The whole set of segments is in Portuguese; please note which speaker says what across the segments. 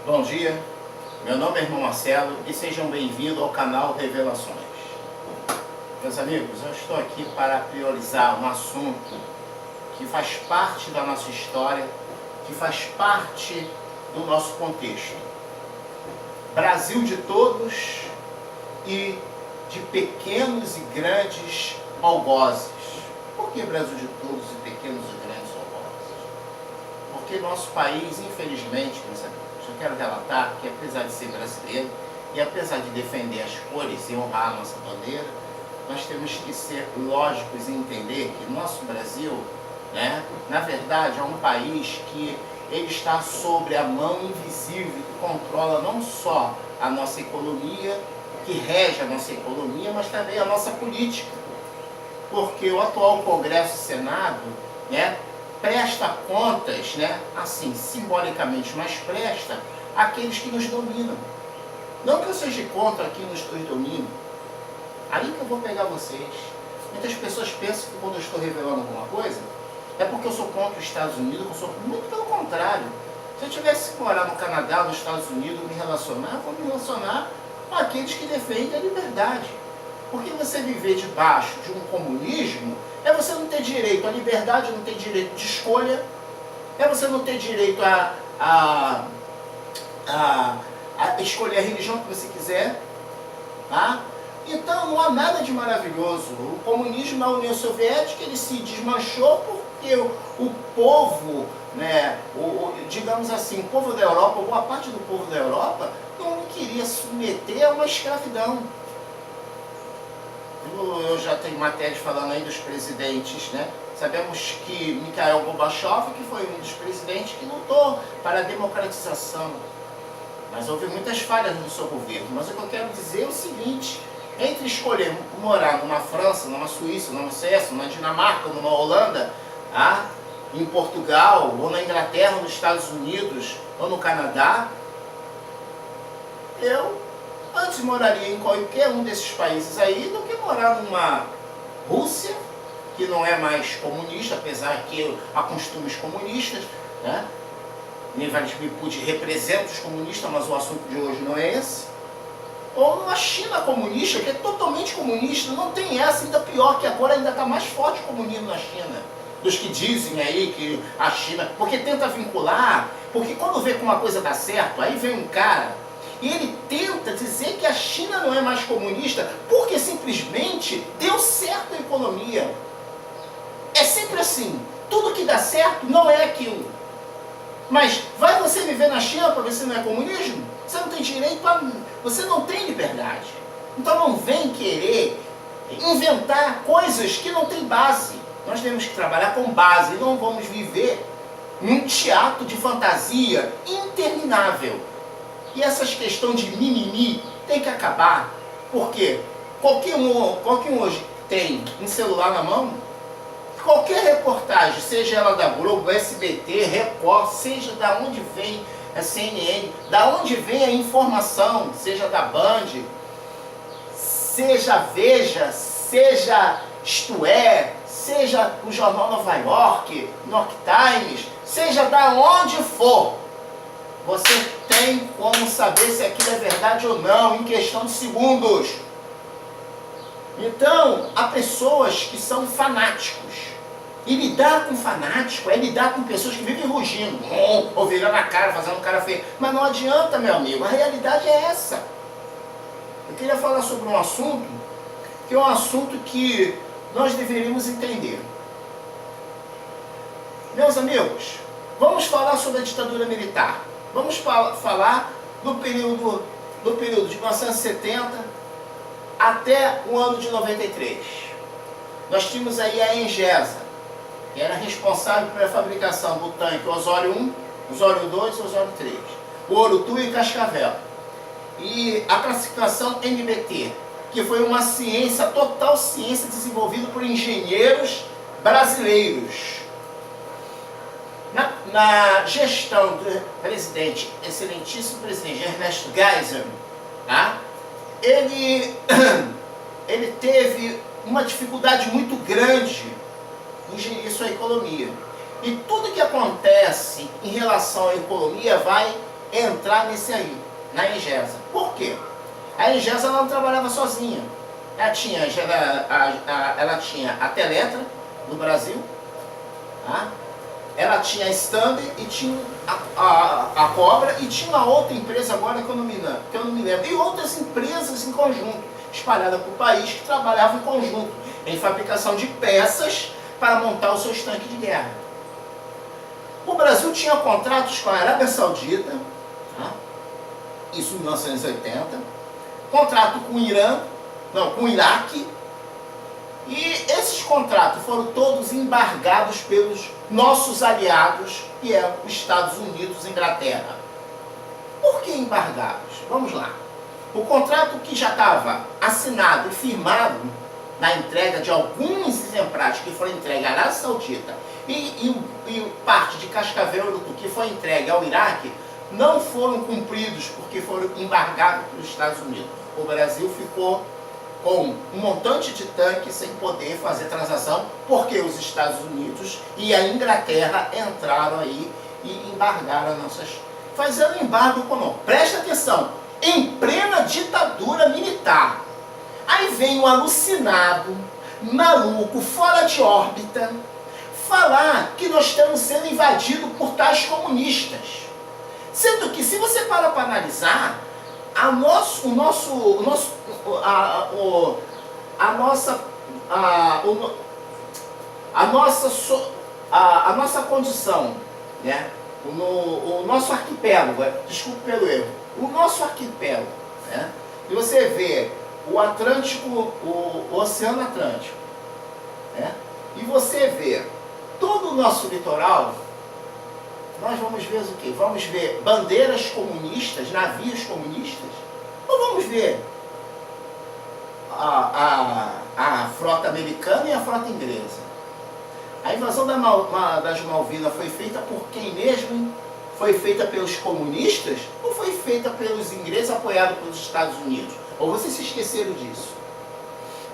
Speaker 1: Bom dia, meu nome é irmão Marcelo e sejam bem-vindos ao canal Revelações. Meus amigos, eu estou aqui para priorizar um assunto que faz parte da nossa história, que faz parte do nosso contexto. Brasil de todos e de pequenos e grandes algozes. Por que Brasil de todos e pequenos e grandes algozes? Porque nosso país, infelizmente, meus amigos, eu quero relatar que apesar de ser brasileiro e apesar de defender as cores e honrar a nossa bandeira, nós temos que ser lógicos e entender que nosso Brasil, na verdade, é um país que ele está sobre a mão invisível que controla não só a nossa economia, que rege a nossa economia, mas também a nossa política. Porque o atual Congresso e Senado, presta contas, assim, simbolicamente, mas presta àqueles que nos dominam. Não que eu seja contra quem nos domina. Aí que eu vou pegar vocês. Muitas pessoas pensam que quando eu estou revelando alguma coisa, é porque eu sou contra os Estados Unidos, eu sou muito pelo contrário. Se eu tivesse que morar no Canadá, nos Estados Unidos, me relacionar, eu vou me relacionar com aqueles que defendem a liberdade. Porque você viver debaixo de um comunismo é você não ter direito à liberdade, não ter direito de escolha, é você não ter direito a escolher a religião que você quiser. Tá? Então não há nada de maravilhoso. O comunismo na União Soviética ele se desmanchou porque o povo, digamos assim, o povo da Europa, boa parte do povo da Europa, não queria submeter a uma escravidão. Eu já tenho matérias falando aí dos presidentes, Sabemos que Mikhail Gorbachev, que foi um dos presidentes que lutou para a democratização. Mas houve muitas falhas no seu governo. Mas o que eu quero dizer é o seguinte: entre escolher morar numa França, numa Suíça, numa Suécia, numa Dinamarca, numa Holanda, em Portugal, ou na Inglaterra, ou nos Estados Unidos, ou no Canadá, eu antes moraria em qualquer um desses países aí do que morar numa Rússia, que não é mais comunista, apesar que há costumes comunistas, Vladimir Putin representa os comunistas, mas o assunto de hoje não é esse. Ou numa China comunista, que é totalmente comunista, não tem essa, ainda pior, que agora ainda está mais forte o comunismo na China. Dos que dizem aí que a China, porque tenta vincular, porque quando vê que uma coisa dá certo, aí vem um cara e ele tenta dizer que a China não é mais comunista porque simplesmente deu certo a economia. É sempre assim, tudo que dá certo não é aquilo. Mas vai você viver na China para ver se não é comunismo? Você não tem direito a... Você não tem liberdade. Então não vem querer inventar coisas que não têm base. Nós temos que trabalhar com base, não vamos viver num teatro de fantasia interminável. E essas questões de mimimi tem que acabar. Porque qualquer um hoje tem um celular na mão, qualquer reportagem, seja ela da Globo, SBT, Record, seja da onde vem a CNN, da onde vem a informação, seja da Band, seja Veja, seja Isto É, seja o Jornal Nova York, New York Times, seja da onde for, você tem como saber se aquilo é verdade ou não, em questão de segundos. Então, há pessoas que são fanáticos. E lidar com fanático é lidar com pessoas que vivem rugindo, ou virando a cara, fazendo um cara feio. Mas não adianta, meu amigo, a realidade é essa. Eu queria falar sobre um assunto, que é um assunto que nós deveríamos entender. Meus amigos, vamos falar sobre a ditadura militar. Vamos falar do período de 1970 até o ano de 93. Nós tínhamos aí a Engesa, que era responsável pela fabricação do tanque Osório 1, Osório 2 e Osório 3. O Orutu e Cascavel. E a classificação NBT, que foi uma ciência, total ciência desenvolvida por engenheiros brasileiros. Na gestão do presidente, excelentíssimo presidente Ernesto Geisel, ele teve uma dificuldade muito grande em gerir sua economia. E tudo que acontece em relação à economia vai entrar nesse aí, na Engesa. Por quê? A Engesa ela não trabalhava sozinha. Ela tinha a Teletra, do Brasil, tá? Ela tinha a Stanley e tinha a Cobra, e tinha uma outra empresa agora que eu não me lembro. E outras empresas em conjunto, espalhadas pelo país, que trabalhavam em conjunto, em fabricação de peças para montar os seus tanques de guerra. O Brasil tinha contratos com a Arábia Saudita, tá? Isso em 1980, contrato com o Irã, não, com o Iraque, e esses contratos foram todos embargados pelos nossos aliados, que é os Estados Unidos e Inglaterra. Por que embargados? Vamos lá. O contrato que já estava assinado e firmado na entrega de alguns exemplares que foram entregues à Arábia Saudita e parte de Cascavel Urutu que foi entregue ao Iraque, não foram cumpridos porque foram embargados pelos Estados Unidos. O Brasil ficou com um montante de tanques sem poder fazer transação, porque os Estados Unidos e a Inglaterra entraram aí e embargaram nossas... Fazendo embargo econômico. Presta atenção, em plena ditadura militar. Aí vem um alucinado, maluco, fora de órbita, falar que nós estamos sendo invadidos por tais comunistas. Sendo que, se você parar para analisar, a nossa condição, né? O nosso arquipélago, desculpe pelo erro, o nosso arquipélago, né? E você vê o Atlântico, o Oceano Atlântico, né? E você vê todo o nosso litoral. Nós vamos ver o quê? Vamos ver bandeiras comunistas, navios comunistas? Ou vamos ver a frota americana e a frota inglesa? A invasão das Malvinas foi feita por quem mesmo? Foi feita pelos comunistas ou foi feita pelos ingleses apoiados pelos Estados Unidos? Ou vocês se esqueceram disso?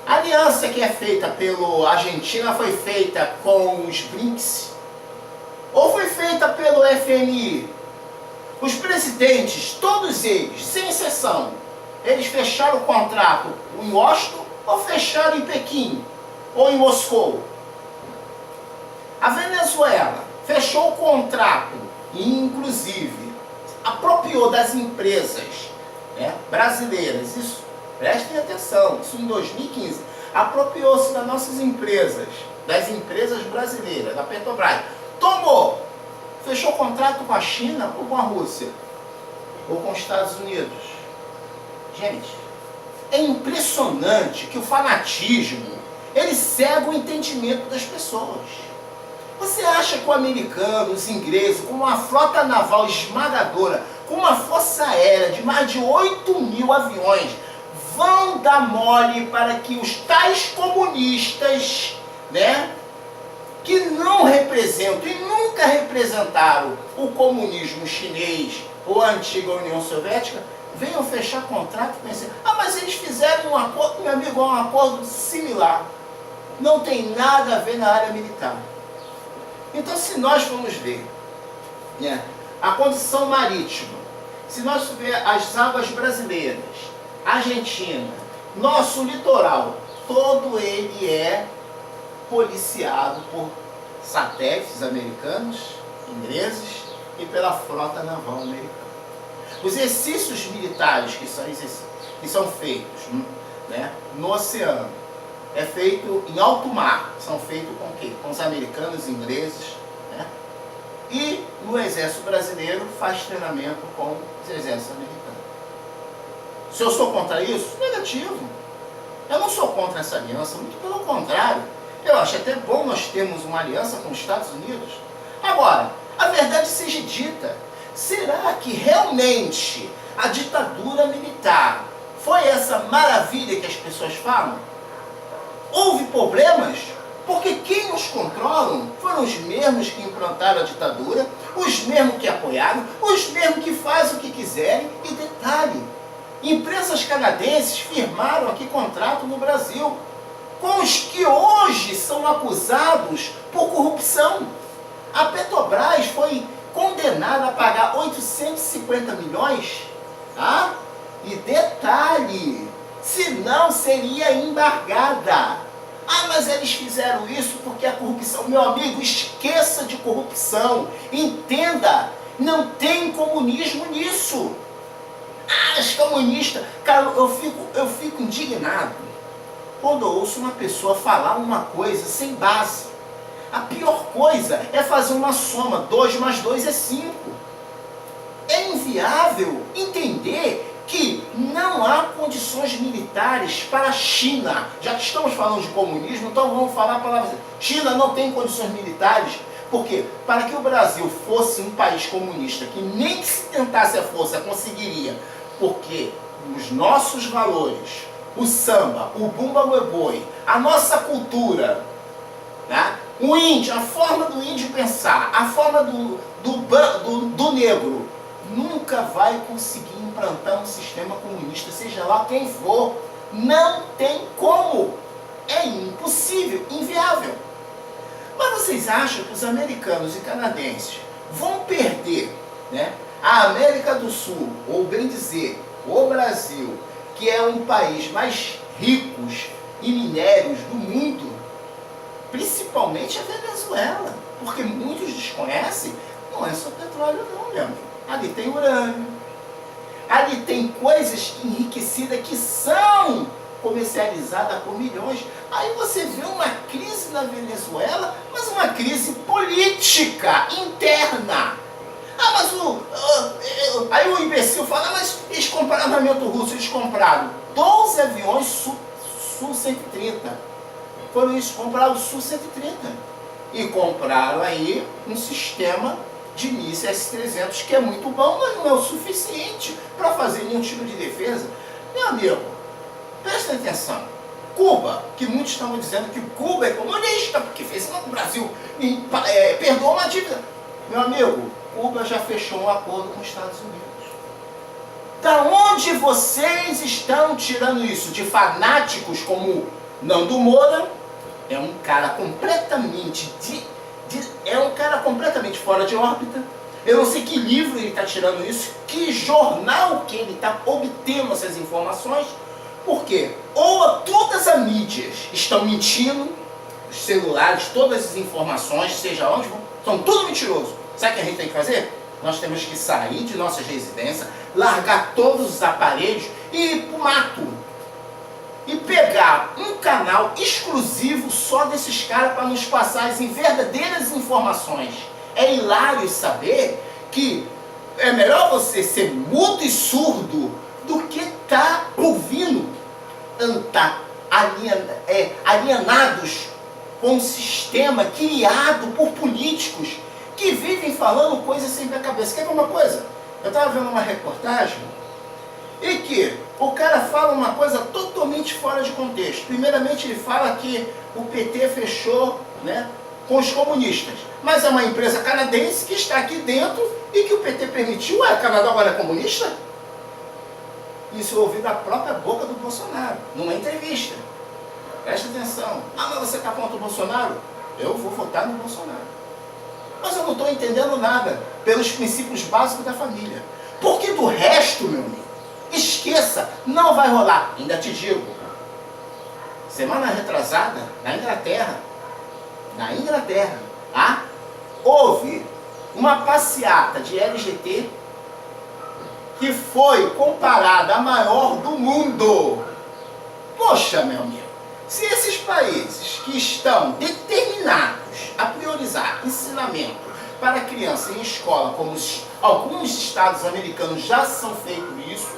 Speaker 1: A aliança que é feita pela Argentina foi feita com os BRICS? Ou foi feita pelo FMI? Os presidentes, todos eles, sem exceção, eles fecharam o contrato em Washington ou fecharam em Pequim ou em Moscou? A Venezuela fechou o contrato e, inclusive, apropriou das empresas, né, brasileiras. Isso, prestem atenção, isso em 2015. Apropriou-se das nossas empresas, das empresas brasileiras, da Petrobras. Tomou, fechou contrato com a China ou com a Rússia? Ou com os Estados Unidos? Gente, é impressionante que o fanatismo, ele cega o entendimento das pessoas. Você acha que o americano, os ingleses, com uma frota naval esmagadora, com uma força aérea de mais de 8.000 aviões, vão dar mole para que os tais comunistas, né, que não representam e nunca representaram o comunismo chinês ou a antiga União Soviética, venham fechar contrato com esse... Ah, mas eles fizeram um acordo, meu amigo, um acordo similar. Não tem nada a ver na área militar. Então, se nós formos ver, né, a condição marítima, se nós ver as águas brasileiras, Argentina, nosso litoral, todo ele é policiado por satélites americanos, ingleses e pela frota naval americana. Os exercícios militares que são feitos, né, no oceano, é feito em alto mar, são feitos com o quê? Com os americanos e ingleses, né? E no exército brasileiro faz treinamento com os exércitos americanos. Se eu sou contra isso? Negativo. Eu não sou contra essa aliança, muito pelo contrário. Eu acho até bom nós termos uma aliança com os Estados Unidos. Agora, a verdade seja dita, será que realmente a ditadura militar foi essa maravilha que as pessoas falam? Houve problemas? Porque quem nos controlam foram os mesmos que implantaram a ditadura, os mesmos que apoiaram, os mesmos que fazem o que quiserem. E detalhe, empresas canadenses firmaram aqui contrato no Brasil com os que hoje são acusados por corrupção. A Petrobras foi condenada condenada a pagar 850 milhões, tá? E detalhe, senão seria embargada. Ah, mas eles fizeram isso porque a corrupção... Meu amigo, esqueça de corrupção. Entenda, não tem comunismo nisso. Ah, os comunistas... Cara, eu fico indignado quando eu ouço uma pessoa falar uma coisa sem base. A pior coisa é fazer uma soma. 2 mais 2 é 5. É inviável entender que não há condições militares para a China. Já que estamos falando de comunismo, então vamos falar a palavra. China não tem condições militares, porque para que o Brasil fosse um país comunista, que nem que se tentasse a força conseguiria, porque os nossos valores, o samba, o bumba meu boi, a nossa cultura, né? O índio, a forma do índio pensar, a forma do negro, nunca vai conseguir implantar um sistema comunista, seja lá quem for. Não tem como. É impossível, inviável. Mas vocês acham que os americanos e canadenses vão perder, né, a América do Sul, ou bem dizer, o Brasil, que é um país mais rico em minérios do mundo, principalmente a Venezuela, porque muitos desconhecem, não é só petróleo não, meu amigo. Ali tem urânio, ali tem coisas enriquecidas que são comercializadas por milhões. Aí você vê uma crise na Venezuela, mas uma crise política, interna. Ah, mas aí o imbecil fala, mas eles compraram armamento russo, eles compraram 12 aviões Su-130. Foram isso, compraram o Su-130. E compraram aí um sistema de mísseis S-300, que é muito bom, mas não é o suficiente para fazer nenhum tipo de defesa. Meu amigo, presta atenção. Cuba, que muitos estavam dizendo que Cuba é comunista, porque fez no Brasil, perdoou uma dívida. Meu amigo, Cuba já fechou um acordo com os Estados Unidos. Da onde vocês estão tirando isso? De fanáticos como Nando Moura? É um cara completamente fora de órbita. Eu não sei que livro ele está tirando isso, que jornal que ele está obtendo essas informações. Por quê? Ou todas as mídias estão mentindo, os celulares, todas as informações, seja onde vão, são tudo mentiroso. Sabe o que a gente tem que fazer? Nós temos que sair de nossas residências, largar todos os aparelhos e ir para o mato. E pegar um canal exclusivo só desses caras para nos passar as verdadeiras informações. É hilário saber que é melhor você ser mudo e surdo do que estar ouvindo, estar alienados com um sistema criado por políticos que vivem falando coisas sem a cabeça. Quer ver uma coisa? Eu estava vendo uma reportagem e que o cara fala uma coisa totalmente fora de contexto. Primeiramente ele fala que o PT fechou, né, com os comunistas. Mas é uma empresa canadense que está aqui dentro e que o PT permitiu. Ué, o Canadá agora é comunista? Isso eu ouvi da própria boca do Bolsonaro, numa entrevista. Presta atenção. Ah, mas você está contra o Bolsonaro? Eu vou votar no Bolsonaro. Mas eu não estou entendendo nada pelos princípios básicos da família. Porque do resto, meu amigo, esqueça, não vai rolar. Ainda te digo, semana retrasada, na Inglaterra, houve uma passeata de LGBT que foi comparada à maior do mundo. Poxa, meu amigo, se esses países que estão determinados a priorizar ensinamento para criança em escola, como alguns estados americanos já são feito isso,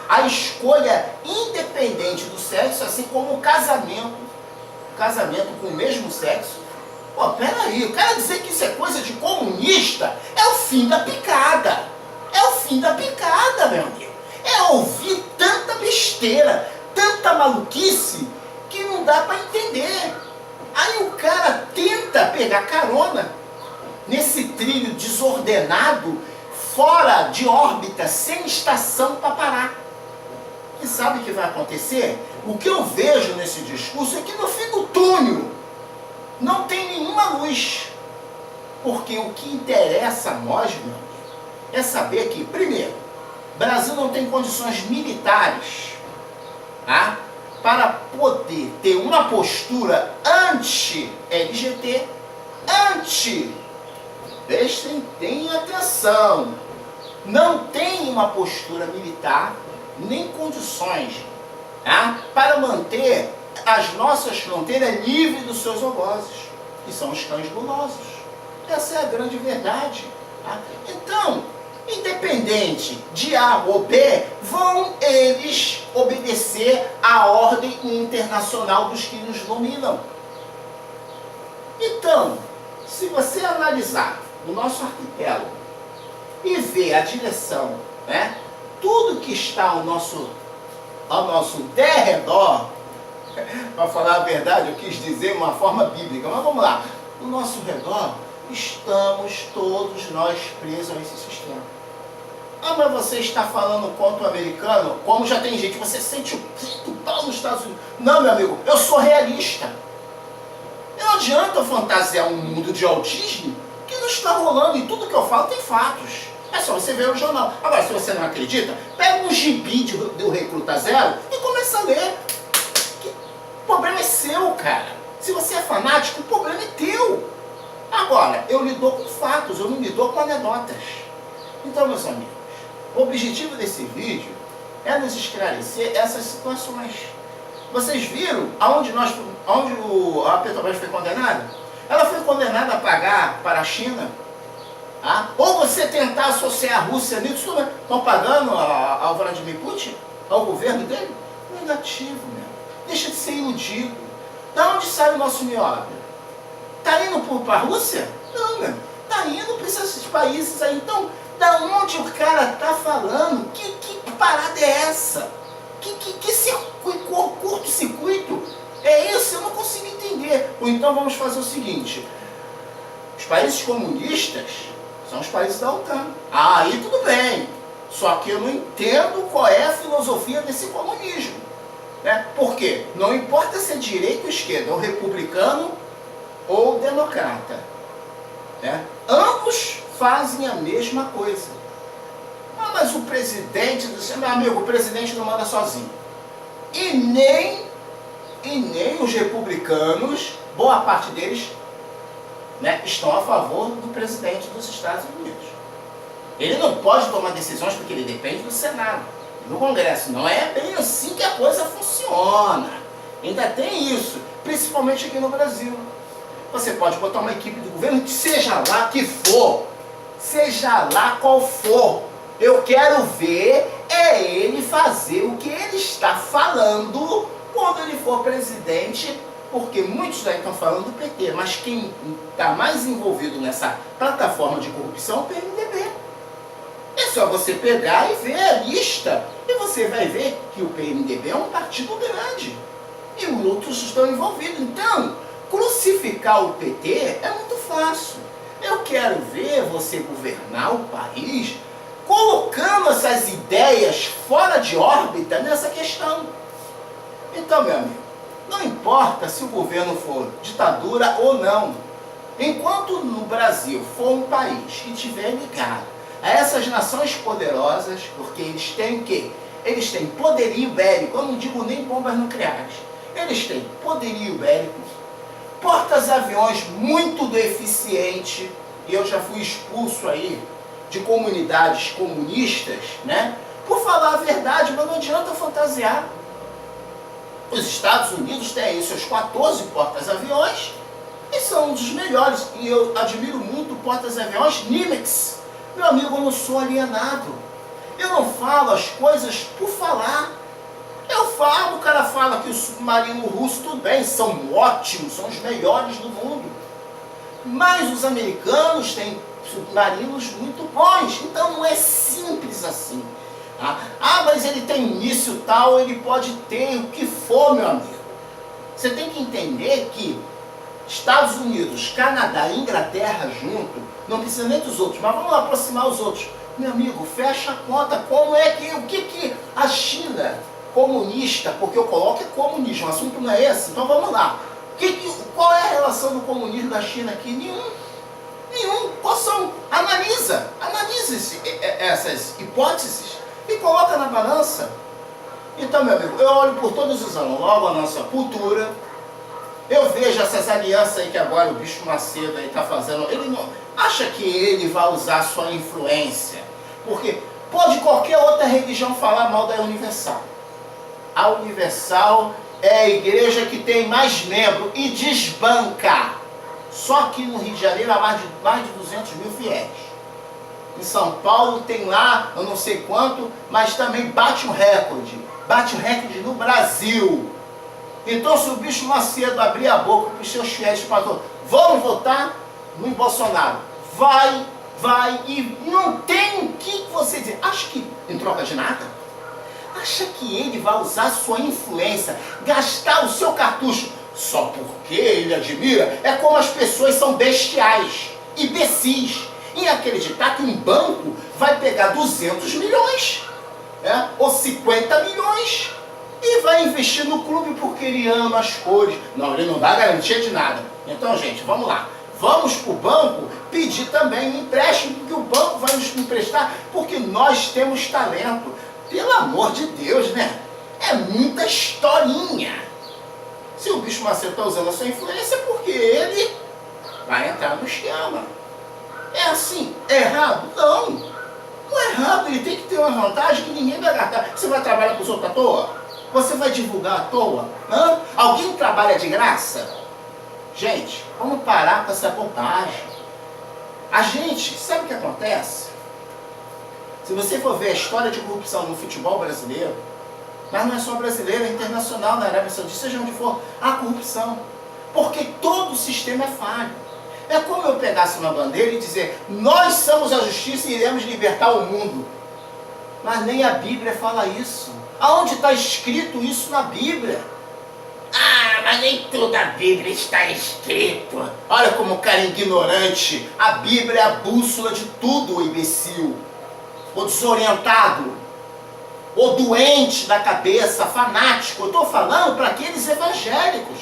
Speaker 1: a escolha independente do sexo, assim como o casamento com o mesmo sexo. Pô, peraí, o cara dizer que isso é coisa de comunista é o fim da picada. É o fim da picada, meu amigo. É ouvir tanta besteira, tanta maluquice, que não dá para entender. Aí o cara tenta pegar carona nesse trilho desordenado, fora de órbita, sem estação para parar. E sabe o que vai acontecer? O que eu vejo nesse discurso é que no fim do túnel não tem nenhuma luz. Porque o que interessa a nós, meu amigo, é saber que, primeiro, o Brasil não tem condições militares, tá, para poder ter uma postura anti-LGT, prestem atenção, não tem uma postura militar, nem condições, tá, para manter as nossas fronteiras livres dos seus algozes, que são os cães gulosos. Essa é a grande verdade. Tá? Então, independente de A ou B, vão eles obedecer à ordem internacional dos que nos dominam. Então, se você analisar o nosso arquipélago e ver a direção, né, tudo que está ao nosso derredor, para falar a verdade, eu quis dizer uma forma bíblica, mas vamos lá, no nosso redor, estamos todos nós presos a esse sistema. Ah, mas você está falando contra o americano, como já tem gente, você sente o pau nos Estados Unidos. Não, meu amigo, eu sou realista. Não adianta eu fantasiar um mundo de autismo que não está rolando, e tudo que eu falo tem fatos. É só você ver o jornal. Agora, se você não acredita, pega um gibi do Recruta Zero e começa a ler. O problema é seu, cara. Se você é fanático, o problema é teu. Agora, eu lido com fatos, eu não lido com anedotas. Então, meus amigos, o objetivo desse vídeo é nos esclarecer essas situações. Vocês viram aonde a Petrobras foi condenada? Ela foi condenada a pagar para a China. Tá? Ou você tentar associar a Rússia nisso, estão pagando ao Vladimir Putin, ao governo dele? Negativo, meu. Deixa de ser iludido. Da onde sai o nosso nióbio? Está indo para a Rússia? Não, meu. Está indo para esses países aí. Então, da onde o cara está falando? Que parada é essa? Que curto-circuito é esse? Eu não consigo entender. Ou então vamos fazer o seguinte. Os países comunistas são os países da OTAN. Ah, aí tudo bem. Só que eu não entendo qual é a filosofia desse comunismo. Né? Por quê? Não importa se é direita ou esquerda, ou republicano ou democrata. Né? Ambos fazem a mesma coisa. Ah, mas o presidente, meu amigo, o presidente não manda sozinho. E nem os republicanos, boa parte deles, né, estão a favor do presidente dos Estados Unidos. Ele não pode tomar decisões porque ele depende do Senado, do Congresso. Não é bem assim que a coisa funciona. Ainda tem isso, principalmente aqui no Brasil. Você pode botar uma equipe do governo, que seja lá que for, seja lá qual for, eu quero ver é ele fazer o que ele está falando quando ele for presidente, porque muitos daí estão falando do PT, mas quem está mais envolvido nessa plataforma de corrupção é o PMDB. É só você pegar e ver a lista, e você vai ver que o PMDB é um partido grande, e outros estão envolvidos. Então, crucificar o PT é muito fácil. Eu quero ver você governar o país colocando essas ideias fora de órbita nessa questão. Então, meu amigo, não importa se o governo for ditadura ou não. Enquanto no Brasil for um país que estiver ligado a essas nações poderosas, porque eles têm o quê? Eles têm poderio bélico, eu não digo nem bombas nucleares. Eles têm poderio bélico, portas-aviões muito eficiente, e eu já fui expulso aí de comunidades comunistas, né? Por falar a verdade, mas não adianta fantasiar. Os Estados Unidos têm aí seus 14 portas-aviões e são um dos melhores. E eu admiro muito portas-aviões Nimitz. Meu amigo, eu não sou alienado. Eu não falo as coisas por falar. Eu falo, o cara fala que o submarino russo, tudo bem, são ótimos, são os melhores do mundo. Mas os americanos têm submarinos muito bons, então não é simples assim. Tá? Ah, mas ele tem início tal, ele pode ter o que for, meu amigo. Você tem que entender que Estados Unidos, Canadá e Inglaterra junto, não precisa nem dos outros, mas vamos lá aproximar os outros. Meu amigo, fecha a conta, como é que, o que a China comunista, porque eu coloco é comunismo, o assunto não é esse, então vamos lá. Qual é a relação do comunismo da China aqui? Nenhum. Qual são? Analisa essas hipóteses e coloca na balança. Então, meu amigo, eu olho por todos os anos, logo a nossa cultura, eu vejo essas alianças aí que agora o Bispo Macedo aí está fazendo, ele não acha que ele vai usar sua influência, porque pode qualquer outra religião falar mal da Universal. A Universal é a igreja que tem mais membros e desbanca. Só que no Rio de Janeiro há mais de 200 mil fiéis. Em São Paulo tem lá, eu não sei quanto, mas também bate o recorde. Bate o recorde no Brasil. Então, se o Bispo Macedo abrir a boca para os seus fiéis, pastor, vamos votar no Bolsonaro. Vai e não tem o que você dizer. Acha que em troca de nada? Acha que ele vai usar sua influência, gastar o seu cartucho só porque ele admira? É como as pessoas são bestiais, imbecis, em acreditar que um banco vai pegar 200 milhões, ou 50 milhões, e vai investir no clube porque ele ama as cores. Não, ele não dá garantia de nada. Então, gente, vamos lá. Vamos para o banco pedir também um empréstimo, porque o banco vai nos emprestar, porque nós temos talento. Pelo amor de Deus, né? É muita historinha. Se o Bispo Macedo está usando a sua influência, é porque ele vai entrar no esquema. É assim, é errado? Não. Não é errado, ele tem que ter uma vantagem que ninguém vai gastar. Você vai trabalhar com os outros à toa? Você vai divulgar à toa? Hã? Alguém trabalha de graça? Gente, vamos parar com essa bobagem. A gente, sabe o que acontece? Se você for ver a história de corrupção no futebol brasileiro, mas não é só brasileiro, é internacional, na Arábia Saudita, seja onde for, há corrupção. Porque todo o sistema é falho. É como eu pegasse uma bandeira e dizer, nós somos a justiça e iremos libertar o mundo. Mas nem a Bíblia fala isso. Aonde está escrito isso na Bíblia? Ah, mas nem toda a Bíblia está escrito. Olha como o cara é ignorante. A Bíblia é a bússola de tudo, o imbecil. O desorientado. O doente da cabeça, fanático. Eu estou falando para aqueles evangélicos.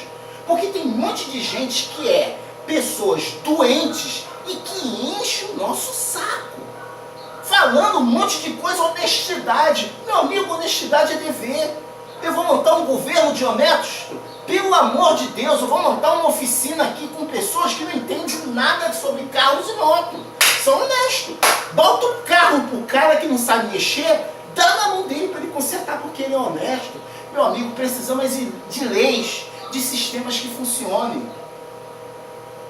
Speaker 1: Porque tem um monte de gente que é pessoas doentes e que enche o nosso saco. Falando um monte de coisa, honestidade. Meu amigo, honestidade é dever. Eu vou montar um governo de honestos? Pelo amor de Deus, eu vou montar uma oficina aqui com pessoas que não entendem nada sobre carros e motos. São honestos. Bota o carro pro cara que não sabe mexer, dá na mão dele para ele consertar porque ele é honesto. Meu amigo, precisamos de leis, de sistemas que funcionem.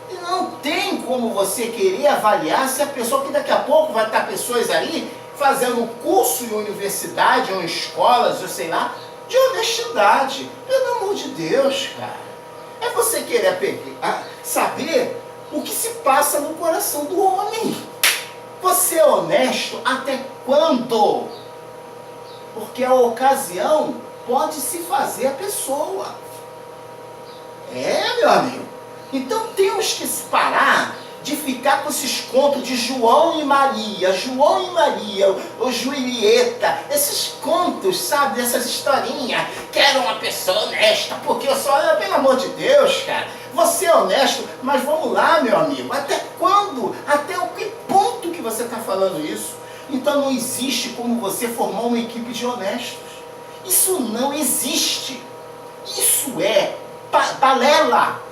Speaker 1: E não tem como você querer avaliar se a pessoa, que daqui a pouco vai estar pessoas aí fazendo um curso em universidade ou em escolas, eu sei lá, de honestidade. Pelo amor de Deus, cara. É você querer saber o que se passa no coração do homem. Você é honesto até quando? Porque a ocasião pode se fazer a pessoa. Meu amigo. Então temos que parar de ficar com esses contos de João e Maria, ou Julieta, esses contos, sabe, dessas historinhas. Quero uma pessoa honesta, porque eu sou, pelo amor de Deus, cara, você é honesto, mas vamos lá, meu amigo, até quando? Até o que ponto que você está falando isso? Então não existe como você formar uma equipe de honestos. Isso não existe. Isso é balela.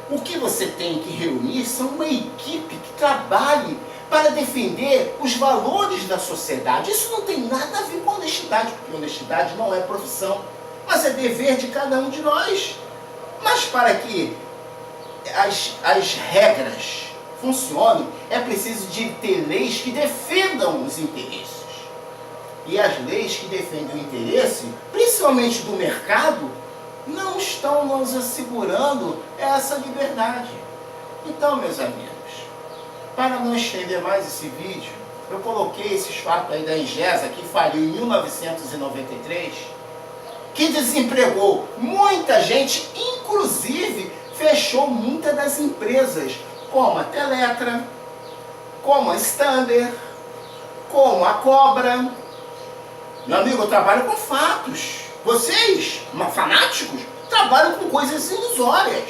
Speaker 1: O que você tem que reunir são uma equipe que trabalhe para defender os valores da sociedade. Isso não tem nada a ver com honestidade, porque honestidade não é profissão, mas é dever de cada um de nós. Mas para que as regras funcionem, é preciso de ter leis que defendam os interesses. E as leis que defendem o interesse, principalmente do mercado, não estão nos assegurando essa liberdade. Então, meus amigos, para não estender mais esse vídeo, eu coloquei esses fatos aí da Engesa, que faliu em 1993, que desempregou muita gente, inclusive fechou muitas das empresas, como a Teletra, como a Stander, como a Cobra. Meu amigo, eu trabalho com fatos. Vocês, fanáticos, trabalham com coisas ilusórias,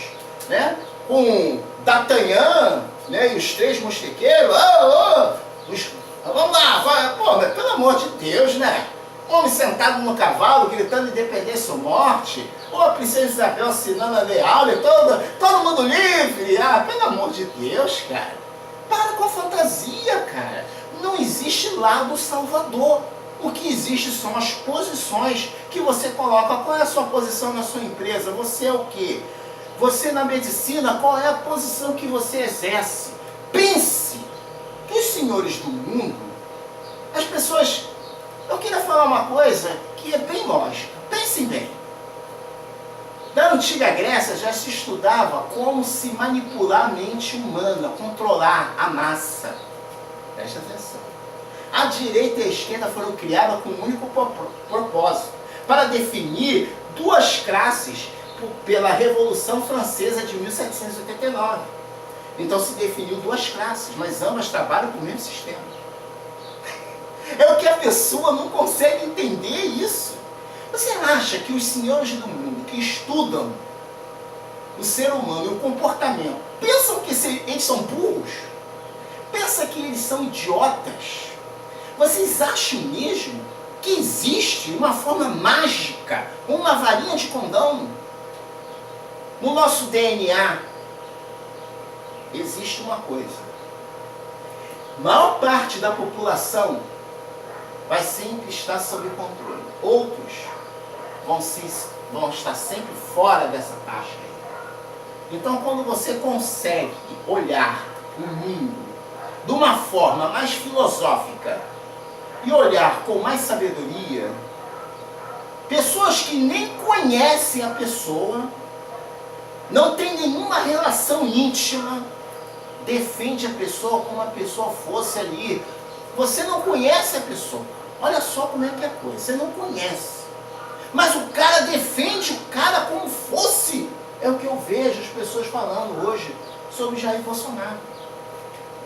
Speaker 1: né? Com D'Artagnan, né? E os três mosqueteiros. Vamos lá, amor de Deus, né? Homem sentado no cavalo, gritando independência ou morte, ou a princesa Isabel assinando a Lei Áurea, todo mundo livre. Ah, pelo amor de Deus, cara. Para com a fantasia, cara. Não existe lado salvador. O que existe são as posições que você coloca. Qual é a sua posição na sua empresa? Você é o quê? Você na medicina, qual é a posição que você exerce? Pense que os senhores do mundo, as pessoas... Eu queria falar uma coisa que é bem lógica. Pensem bem. Na antiga Grécia já se estudava como se manipular a mente humana, controlar a massa. Presta atenção. A direita e a esquerda foram criadas com um único propósito, para definir duas classes pela Revolução Francesa de 1789. Então se definiu duas classes, mas ambas trabalham com o mesmo sistema. É o que a pessoa não consegue entender isso. Você acha que os senhores do mundo que estudam o ser humano e o comportamento, pensam que eles são burros? Pensa que eles são idiotas? Vocês acham mesmo que existe uma forma mágica, uma varinha de condão? No nosso DNA existe uma coisa. A maior parte da população vai sempre estar sob controle. Outros vão estar sempre fora dessa taxa aí. Então, quando você consegue olhar o mundo de uma forma mais filosófica e olhar com mais sabedoria, pessoas que nem conhecem a pessoa, não tem nenhuma relação íntima, defende a pessoa como a pessoa fosse ali. Você não conhece a pessoa. Olha só como é que é a coisa. Você não conhece. Mas o cara defende o cara como fosse. É o que eu vejo as pessoas falando hoje sobre Jair Bolsonaro.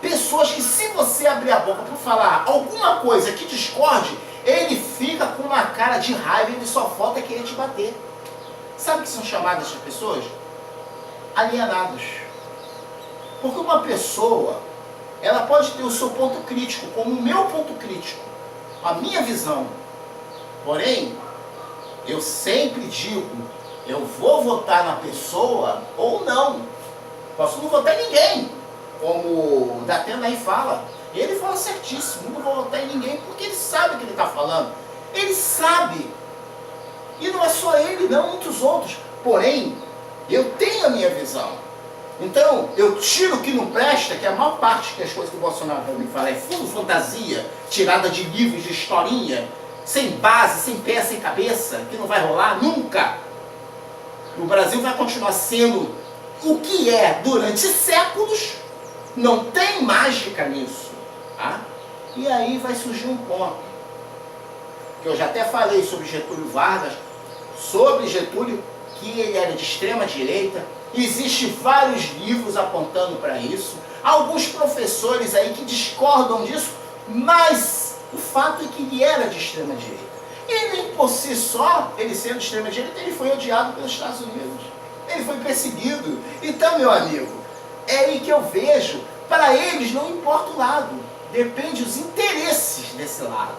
Speaker 1: Pessoas que, se você abrir a boca para falar alguma coisa que discorde, ele fica com uma cara de raiva e ele só falta querer te bater. Sabe o que são chamadas essas pessoas? Alienados. Porque uma pessoa, ela pode ter o seu ponto crítico, como o meu ponto crítico, a minha visão. Porém, eu sempre digo, eu vou votar na pessoa ou não. Posso não votar em ninguém, como o Datena aí fala. Ele fala certíssimo, não vou votar em ninguém, porque ele sabe o que ele está falando. Ele sabe. E não é só ele, não, muitos outros. Porém, eu tenho a minha visão. Então, eu tiro o que não presta, que a maior parte das coisas que o Bolsonaro me fala é fundo fantasia, tirada de livros de historinha, sem base, sem pé, sem cabeça, que não vai rolar nunca. O Brasil vai continuar sendo o que é durante séculos, não tem mágica nisso. Tá? E aí vai surgir um ponto, que eu já até falei sobre Getúlio Vargas, sobre Getúlio, que ele era de extrema direita. Existem vários livros apontando para isso. Alguns professores aí que discordam disso, mas o fato é que ele era de extrema direita. Ele, por si só, ele sendo de extrema direita, ele foi odiado pelos Estados Unidos. Ele foi perseguido. Então, meu amigo, é aí que eu vejo, para eles não importa o lado, depende dos interesses desse lado.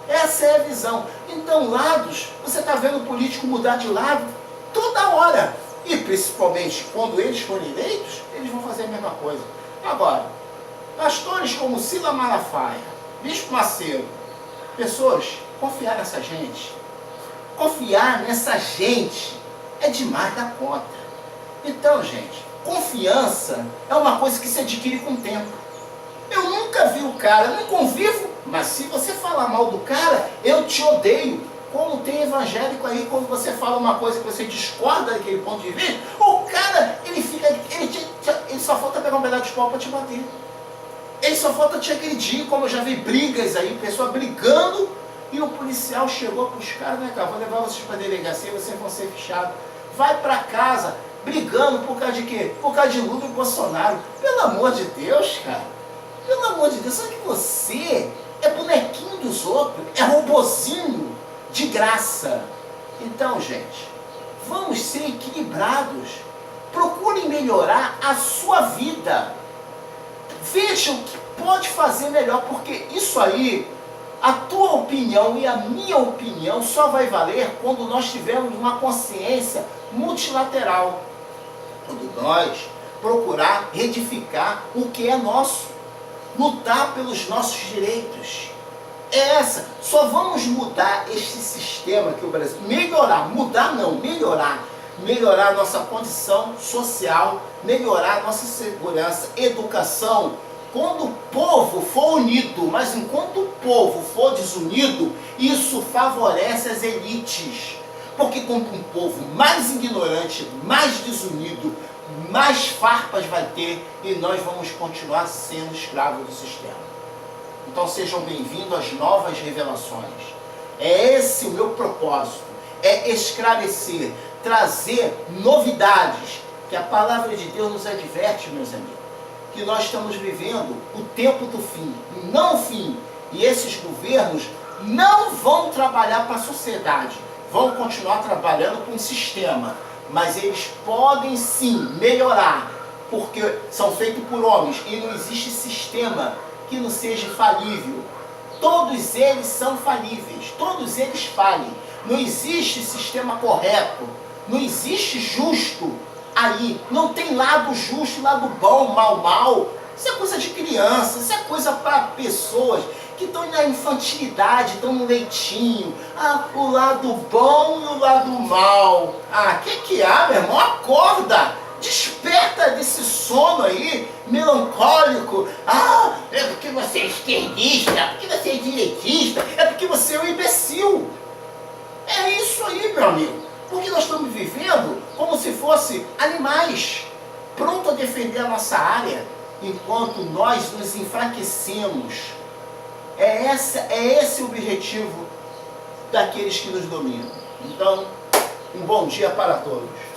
Speaker 1: Essa é a visão. Então, lados, você está vendo o político mudar de lado toda hora. E principalmente quando eles forem eleitos, eles vão fazer a mesma coisa. Agora, pastores como Sila Malafaia, Bispo Macedo, pessoas, confiar nessa gente. Confiar nessa gente é demais da conta. Então, gente, confiança é uma coisa que se adquire com o tempo. Eu nunca vi o cara, não convivo, mas se você falar mal do cara, eu te odeio. Como tem evangélico aí, quando você fala uma coisa que você discorda daquele ponto de vista, o cara, ele só falta pegar um pedaço de pau para te bater. Ele só falta te agredir, como eu já vi brigas aí, pessoa brigando, e o policial chegou para os caras, né, cara, vou levar vocês para a delegacia, vocês vão ser fechados. Vai para casa, brigando por causa de quê? Por causa de Lula e Bolsonaro. Pelo amor de Deus, cara. Pelo amor de Deus, sabe que você é bonequinho dos outros, é robozinho de graça. Então, gente, vamos ser equilibrados. Procurem melhorar a sua vida. Vejam o que pode fazer melhor, porque isso aí, A tua opinião e a minha opinião só vai valer quando nós tivermos uma consciência multilateral. Quando nós procurar edificar o que é nosso, lutar pelos nossos direitos. Só vamos mudar este sistema que o Brasil, melhorar a nossa condição social, melhorar a nossa segurança, educação, quando o povo for unido. Mas enquanto o povo for desunido, isso favorece as elites. Porque quando um povo mais ignorante, mais desunido, mais farpas vai ter, e nós vamos continuar sendo escravos do sistema. Então sejam bem-vindos às novas revelações. É esse o meu propósito, é esclarecer, trazer novidades, que a palavra de Deus nos adverte, meus amigos, que nós estamos vivendo o tempo do fim, não o fim. E esses governos não vão trabalhar para a sociedade, vão continuar trabalhando com o sistema, mas eles podem sim melhorar, porque são feitos por homens e não existe sistema que não seja falível. Todos eles são falíveis, todos eles falhem. Não existe sistema correto, não existe justo aí. Não tem lado justo, lado bom, mal. Isso é coisa de criança, isso é coisa para pessoas que estão na infantilidade, estão no leitinho. O lado bom e o lado mal. Que há, meu irmão? Acorda! Desperta desse sono aí, melancólico. É porque você é esquerdista, é porque você é direitista, é porque você é um imbecil. É isso aí, meu amigo. Porque nós estamos vivendo como se fosse animais, prontos a defender a nossa área, enquanto nós nos enfraquecemos. É esse o objetivo daqueles que nos dominam. Então, um bom dia para todos.